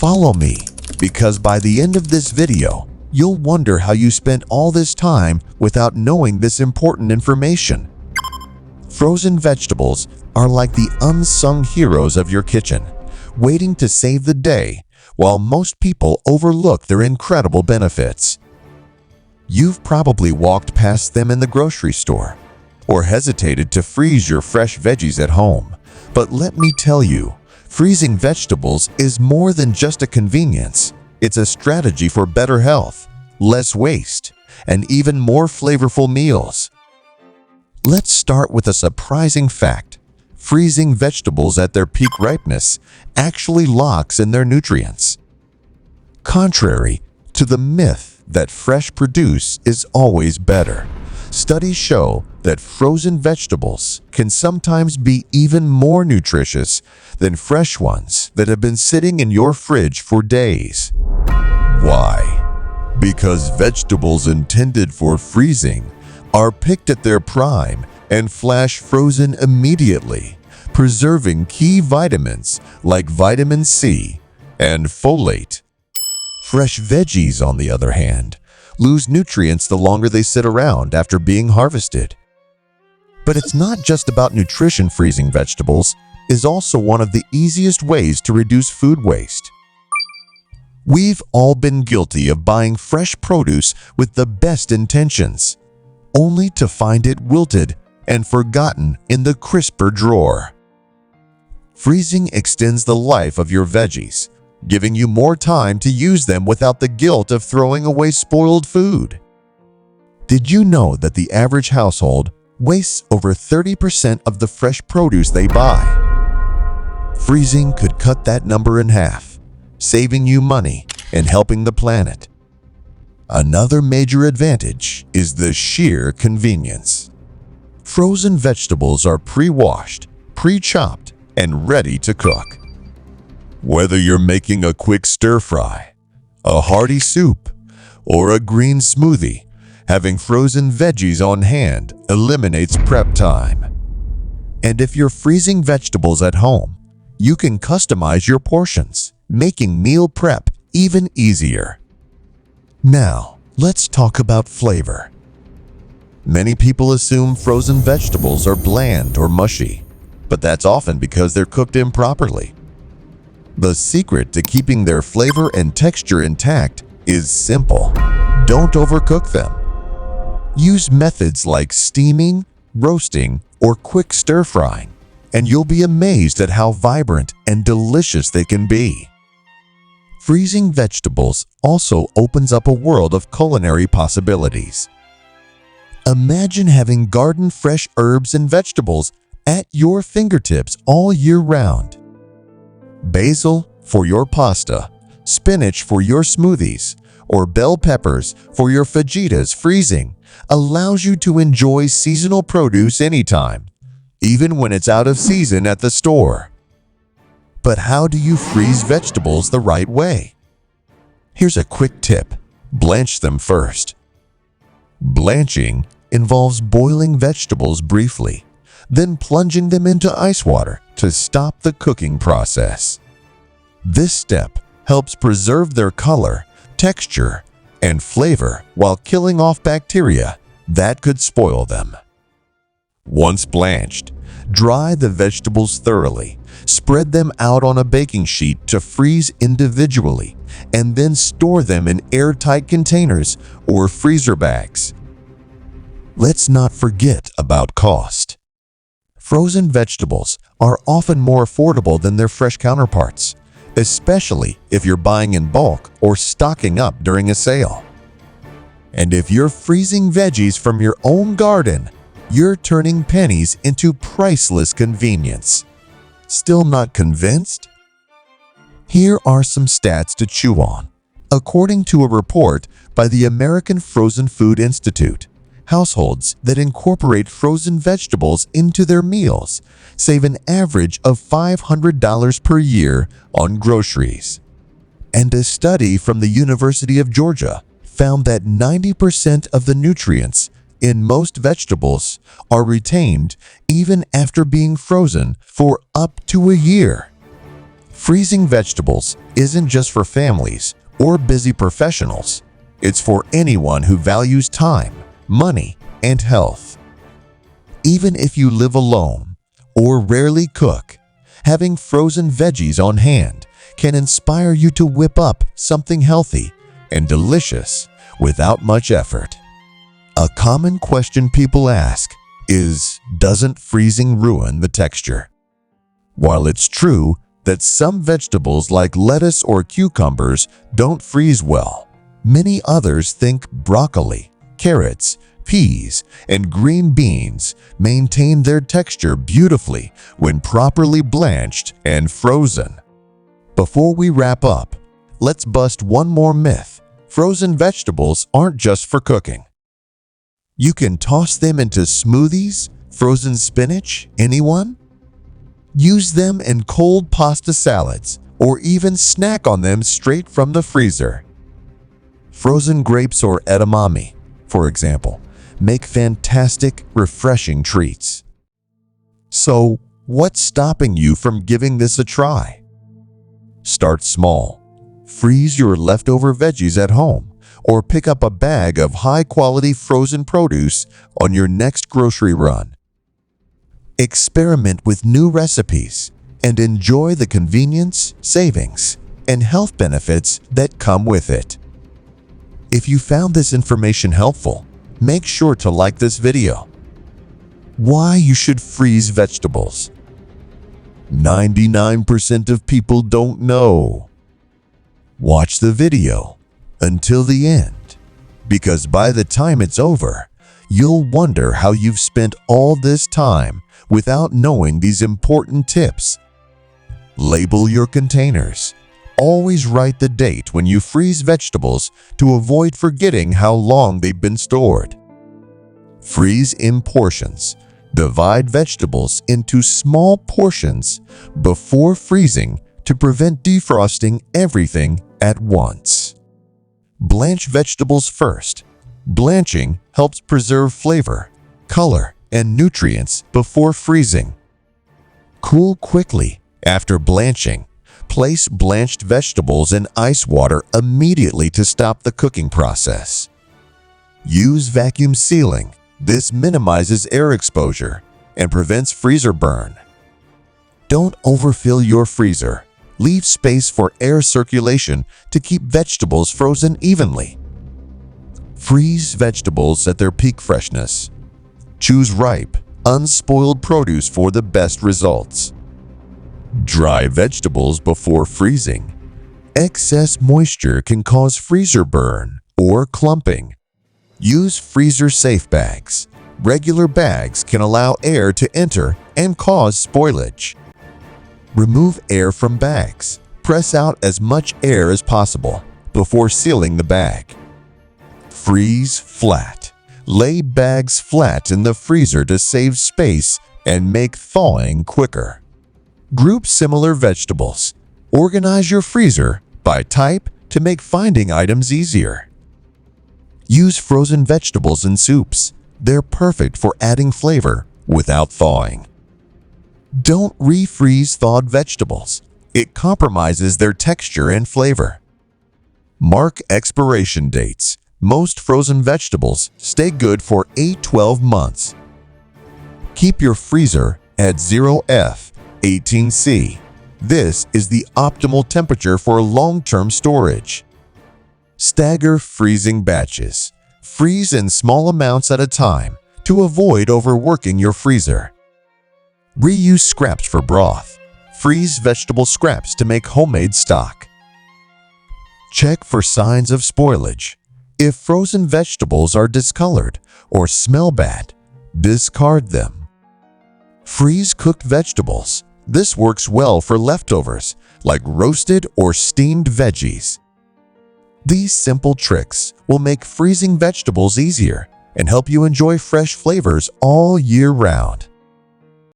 Follow me, because by the end of this video, you'll wonder how you spent all this time without knowing this important information. Frozen vegetables are like the unsung heroes of your kitchen, waiting to save the day while most people overlook their incredible benefits. You've probably walked past them in the grocery store or hesitated to freeze your fresh veggies at home. But let me tell you, freezing vegetables is more than just a convenience. It's a strategy for better health, less waste, and even more flavorful meals. Let's start with a surprising fact. Freezing vegetables at their peak ripeness actually locks in their nutrients. Contrary to the myth that fresh produce is always better, studies show that frozen vegetables can sometimes be even more nutritious than fresh ones that have been sitting in your fridge for days. Why? Because vegetables intended for freezing are picked at their prime and flash frozen immediately, preserving key vitamins like vitamin C and folate. Fresh veggies, on the other hand, lose nutrients the longer they sit around after being harvested. But it's not just about nutrition. Freezing vegetables is also one of the easiest ways to reduce food waste. We've all been guilty of buying fresh produce with the best intentions, only to find it wilted and forgotten in the crisper drawer. Freezing extends the life of your veggies, giving you more time to use them without the guilt of throwing away spoiled food. Did you know that the average household wastes over 30% of the fresh produce they buy? Freezing could cut that number in half, saving you money and helping the planet. Another major advantage is the sheer convenience. Frozen vegetables are pre-washed, pre-chopped, and ready to cook. Whether you're making a quick stir-fry, a hearty soup, or a green smoothie, having frozen veggies on hand eliminates prep time. And if you're freezing vegetables at home, you can customize your portions, making meal prep even easier. Now, let's talk about flavor. Many people assume frozen vegetables are bland or mushy, but that's often because they're cooked improperly. The secret to keeping their flavor and texture intact is simple. Don't overcook them. Use methods like steaming, roasting, or quick stir-frying, and you'll be amazed at how vibrant and delicious they can be. Freezing vegetables also opens up a world of culinary possibilities. Imagine having garden-fresh herbs and vegetables at your fingertips all year round. Basil for your pasta, spinach for your smoothies, or bell peppers for your fajitas. Freezing allows you to enjoy seasonal produce anytime, even when it's out of season at the store. But how do you freeze vegetables the right way? Here's a quick tip. Blanch them first. Blanching involves boiling vegetables briefly, then plunging them into ice water to stop the cooking process. This step helps preserve their color, texture, and flavor while killing off bacteria that could spoil them. Once blanched, dry the vegetables thoroughly. Spread them out on a baking sheet to freeze individually, and then store them in airtight containers or freezer bags. Let's not forget about cost. Frozen vegetables are often more affordable than their fresh counterparts, especially if you're buying in bulk or stocking up during a sale. And if you're freezing veggies from your own garden, you're turning pennies into priceless convenience. Still not convinced? Here are some stats to chew on. According to a report by the American Frozen Food Institute, households that incorporate frozen vegetables into their meals save an average of $500 per year on groceries. And a study from the University of Georgia found that 90% of the nutrients in most vegetables are retained even after being frozen for up to a year. Freezing vegetables isn't just for families or busy professionals. It's for anyone who values time, money, and health. Even if you live alone or rarely cook, having frozen veggies on hand can inspire you to whip up something healthy and delicious without much effort. A common question people ask is, doesn't freezing ruin the texture? While it's true that some vegetables like lettuce or cucumbers don't freeze well, many others think broccoli, carrots, peas, and green beans maintain their texture beautifully when properly blanched and frozen. Before we wrap up, let's bust one more myth. Frozen vegetables aren't just for cooking. You can toss them into smoothies, frozen spinach, anyone? Use them in cold pasta salads or even snack on them straight from the freezer. Frozen grapes or edamame, for example, make fantastic, refreshing treats. So, what's stopping you from giving this a try? Start small. Freeze your leftover veggies at home or pick up a bag of high-quality frozen produce on your next grocery run. Experiment with new recipes and enjoy the convenience, savings, and health benefits that come with it. If you found this information helpful, make sure to like this video. Why you should freeze vegetables? 99% of people don't know. Watch the video until the end, because by the time it's over, you'll wonder how you've spent all this time without knowing these important tips. Label your containers. Always write the date when you freeze vegetables to avoid forgetting how long they've been stored. Freeze in portions. Divide vegetables into small portions before freezing to prevent defrosting everything at once. Blanch vegetables first. Blanching helps preserve flavor, color, and nutrients before freezing. Cool quickly after blanching. Place blanched vegetables in ice water immediately to stop the cooking process. Use vacuum sealing. This minimizes air exposure and prevents freezer burn. Don't overfill your freezer. Leave space for air circulation to keep vegetables frozen evenly. Freeze vegetables at their peak freshness. Choose ripe, unspoiled produce for the best results. Dry vegetables before freezing. Excess moisture can cause freezer burn or clumping. Use freezer-safe bags. Regular bags can allow air to enter and cause spoilage. Remove air from bags. Press out as much air as possible before sealing the bag. Freeze flat. Lay bags flat in the freezer to save space and make thawing quicker. Group similar vegetables. Organize your freezer by type to make finding items easier. Use frozen vegetables in soups. They're perfect for adding flavor without thawing. Don't refreeze thawed vegetables. It compromises their texture and flavor. Mark expiration dates. Most frozen vegetables stay good for 8-12 months. Keep your freezer at 0F 18C. This is the optimal temperature for long-term storage. Stagger freezing batches. Freeze in small amounts at a time to avoid overworking your freezer. Reuse scraps for broth. Freeze vegetable scraps to make homemade stock. Check for signs of spoilage. If frozen vegetables are discolored or smell bad, discard them. Freeze cooked vegetables. This works well for leftovers, like roasted or steamed veggies. These simple tricks will make freezing vegetables easier and help you enjoy fresh flavors all year round.